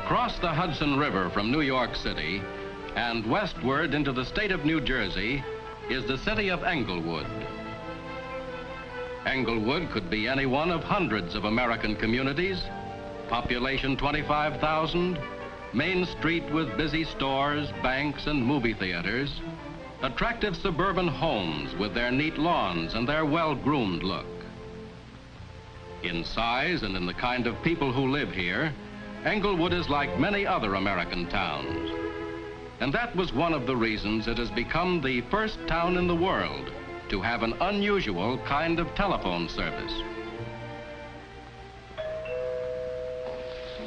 Across the Hudson River from New York City and westward into the state of New Jersey is the city of Englewood. Englewood could be any one of hundreds of American communities, population 25,000, main street with busy stores, banks, and movie theaters, attractive suburban homes with their neat lawns and their well-groomed look. In size and in the kind of people who live here, Englewood is like many other American towns. And that was one of the reasons it has become the first town in the world to have an unusual kind of telephone service.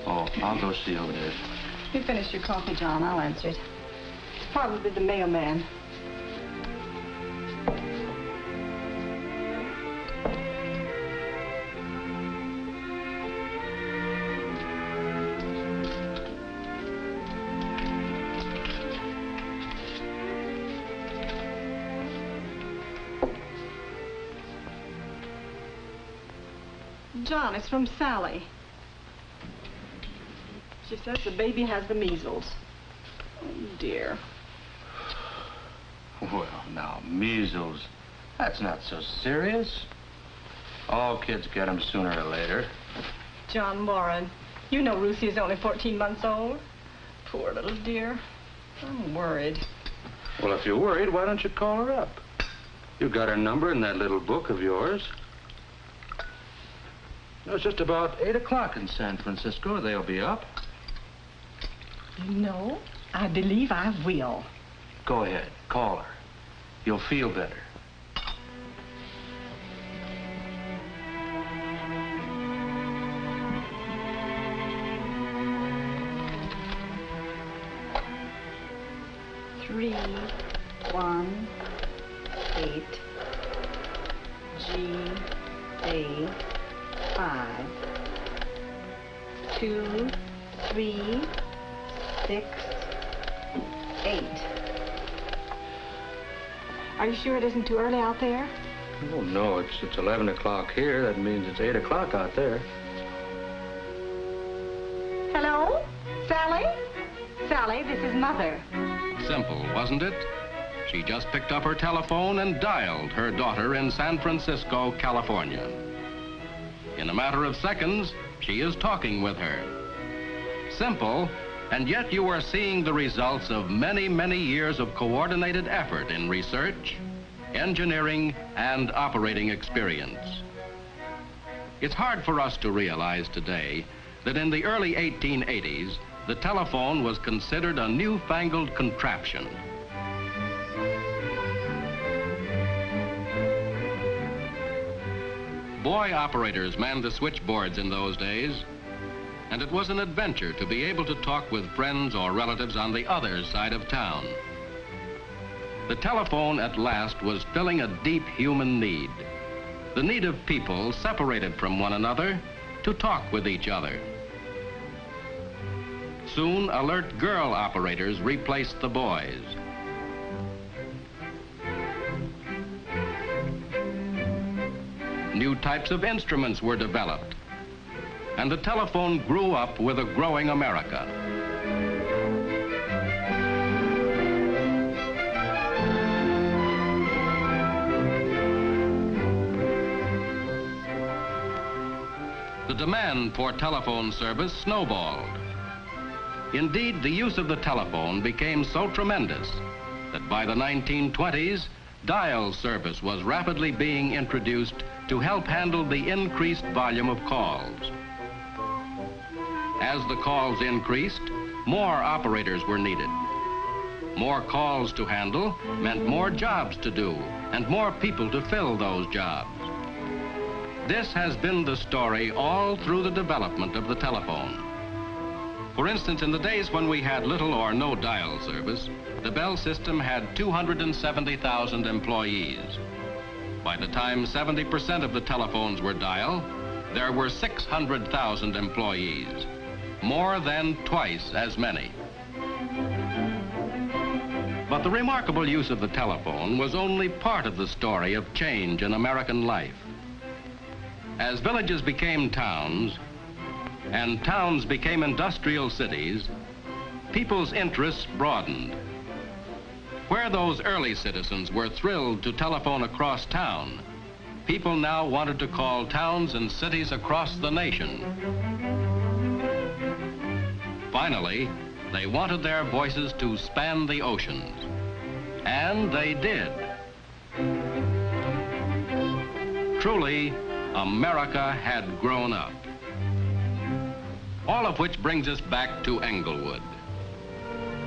Oh, I'll go see over there. You finish your coffee, John. I'll answer it. It's probably the mailman. John, it's from Sally. She says the baby has the measles. Oh, dear. Well, now, measles. That's not so serious. All kids get them sooner or later. John Warren, you know Ruthie is only 14 months old. Poor little dear. I'm worried. Well, if you're worried, why don't you call her up? You got her number in that little book of yours. It's just about 8 o'clock in San Francisco. They'll be up. You know, I believe I will. Go ahead, call her. You'll feel better. Three, 1, 8, G, A, 5, 2, 3, 6, 8. Are you sure it isn't too early out there? Oh, no, it's 11 o'clock here. That means it's 8 o'clock out there. Hello? Sally? Sally, this is Mother. Simple, wasn't it? She just picked up her telephone and dialed her daughter in San Francisco, California. In a matter of seconds, she is talking with her. Simple, and yet you are seeing the results of many, many years of coordinated effort in research, engineering, and operating experience. It's hard for us to realize today that in the early 1880s, the telephone was considered a newfangled contraption. Boy operators manned the switchboards in those days, and it was an adventure to be able to talk with friends or relatives on the other side of town. The telephone at last was filling a deep human need, the need of people separated from one another to talk with each other. Soon, alert girl operators replaced the boys. New types of instruments were developed, and the telephone grew up with a growing America. The demand for telephone service snowballed. Indeed, the use of the telephone became so tremendous that by the 1920s, dial service was rapidly being introduced to help handle the increased volume of calls. As the calls increased, more operators were needed. More calls to handle meant more jobs to do and more people to fill those jobs. This has been the story all through the development of the telephone. For instance, in the days when we had little or no dial service, the Bell system had 270,000 employees. By the time 70% of the telephones were dialed, there were 600,000 employees, more than twice as many. But the remarkable use of the telephone was only part of the story of change in American life. As villages became towns, and towns became industrial cities, people's interests broadened. Where those early citizens were thrilled to telephone across town, people now wanted to call towns and cities across the nation. Finally, they wanted their voices to span the oceans. And they did. Truly, America had grown up. All of which brings us back to Englewood.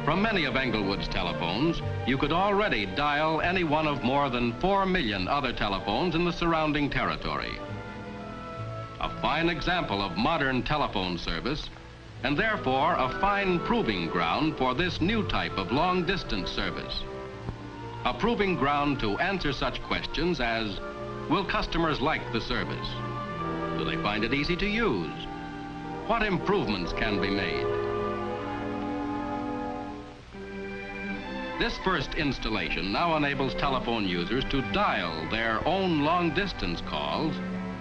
From many of Englewood's telephones, you could already dial any one of more than 4 million other telephones in the surrounding territory. A fine example of modern telephone service, and therefore a fine proving ground for this new type of long-distance service. A proving ground to answer such questions as, will customers like the service? Do they find it easy to use? What improvements can be made? This first installation now enables telephone users to dial their own long-distance calls,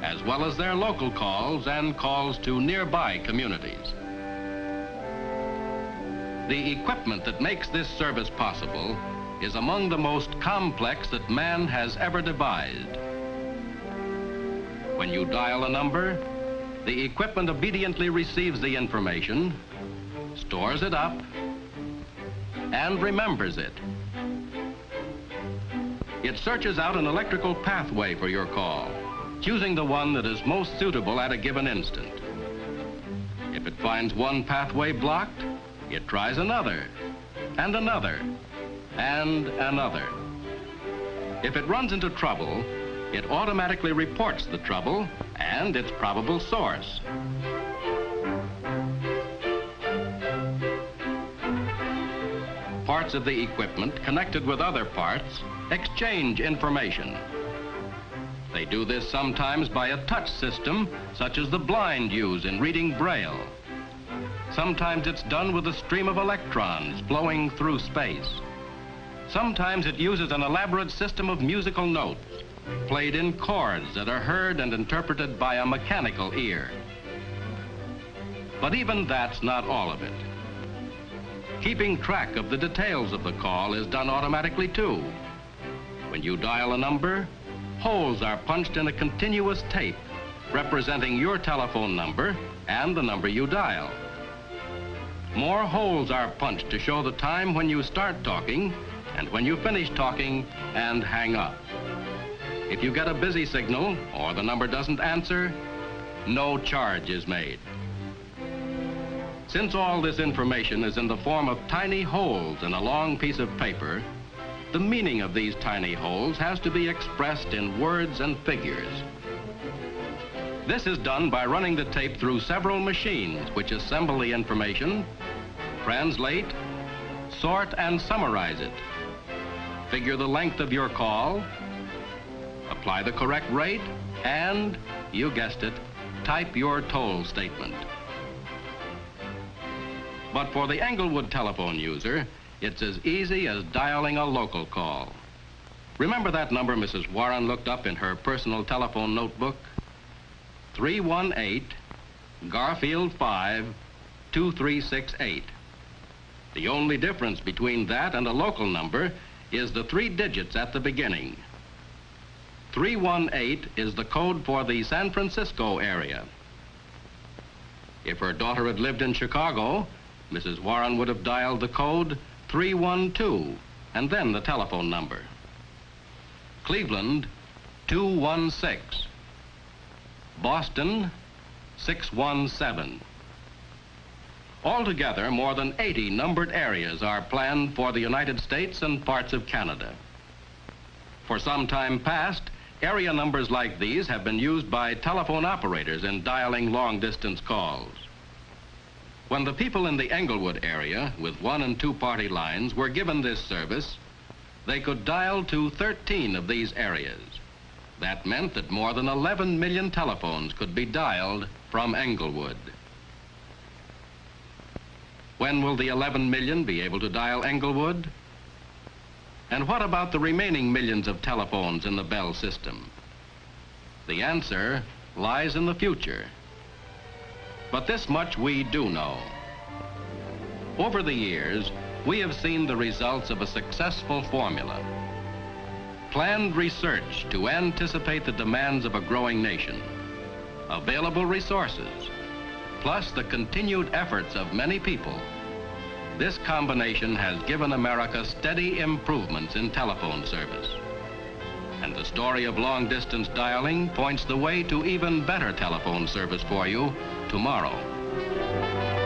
as well as their local calls and calls to nearby communities. The equipment that makes this service possible is among the most complex that man has ever devised. When you dial a number, the equipment obediently receives the information, stores it up, and remembers it. It searches out an electrical pathway for your call, choosing the one that is most suitable at a given instant. If it finds one pathway blocked, it tries another, and another, and another. If it runs into trouble, it automatically reports the trouble and its probable source. Parts of the equipment connected with other parts exchange information. They do this sometimes by a touch system, such as the blind use in reading Braille. Sometimes it's done with a stream of electrons flowing through space. Sometimes it uses an elaborate system of musical notes, played in chords that are heard and interpreted by a mechanical ear. But even that's not all of it. Keeping track of the details of the call is done automatically too. When you dial a number, holes are punched in a continuous tape representing your telephone number and the number you dial. More holes are punched to show the time when you start talking and when you finish talking and hang up. If you get a busy signal or the number doesn't answer, no charge is made. Since all this information is in the form of tiny holes in a long piece of paper, the meaning of these tiny holes has to be expressed in words and figures. This is done by running the tape through several machines which assemble the information, translate, sort and summarize it, figure the length of your call, apply the correct rate, and, you guessed it, type your toll statement. But for the Englewood telephone user, it's as easy as dialing a local call. Remember that number Mrs. Warren looked up in her personal telephone notebook? 318 Garfield 5 2368. The only difference between that and a local number is the 3 digits at the beginning. 318 is the code for the San Francisco area. If her daughter had lived in Chicago, Mrs. Warren would have dialed the code 312 and then the telephone number. Cleveland, 216. Boston, 617. Altogether, more than 80 numbered areas are planned for the United States and parts of Canada. For some time past, area numbers like these have been used by telephone operators in dialing long-distance calls. When the people in the Englewood area with 1- and 2-party lines were given this service, they could dial to 13 of these areas. That meant that more than 11 million telephones could be dialed from Englewood. When will the 11 million be able to dial Englewood? And what about the remaining millions of telephones in the Bell system? The answer lies in the future. But this much we do know. Over the years, we have seen the results of a successful formula. Planned research to anticipate the demands of a growing nation, available resources, plus the continued efforts of many people. This combination has given America steady improvements in telephone service. And the story of long-distance dialing points the way to even better telephone service for you tomorrow.